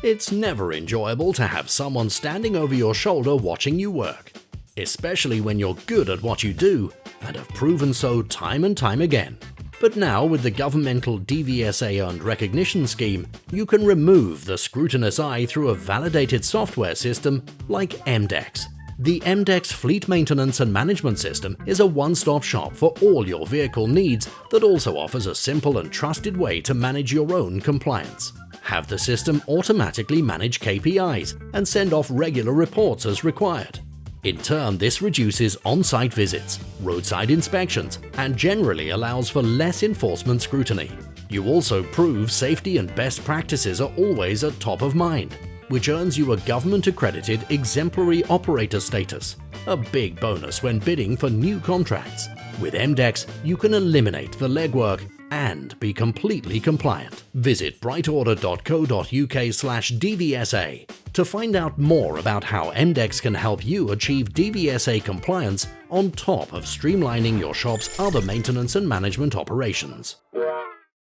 It's never enjoyable to have someone standing over your shoulder watching you work, especially when you're good at what you do and have proven so time and time again. But now, with the governmental DVSA Earned Recognition Scheme, you can remove the scrutinous eye through a validated software system like EMDECS. The EMDECS Fleet Maintenance and Management System is a one-stop shop for all your vehicle needs that also offers a simple and trusted way to manage your own compliance. Have the system automatically manage KPIs and send off regular reports as required. In turn, this reduces on-site visits, roadside inspections, and generally allows for less enforcement scrutiny. You also prove safety and best practices are always at top of mind, which earns you a government-accredited Exemplary Operator Status, a big bonus when bidding for new contracts. With EMDECS, you can eliminate the legwork and be completely compliant. Visit brightorder.co.uk/DVSA to find out more about how EMDECS can help you achieve DVSA compliance on top of streamlining your shop's other maintenance and management operations.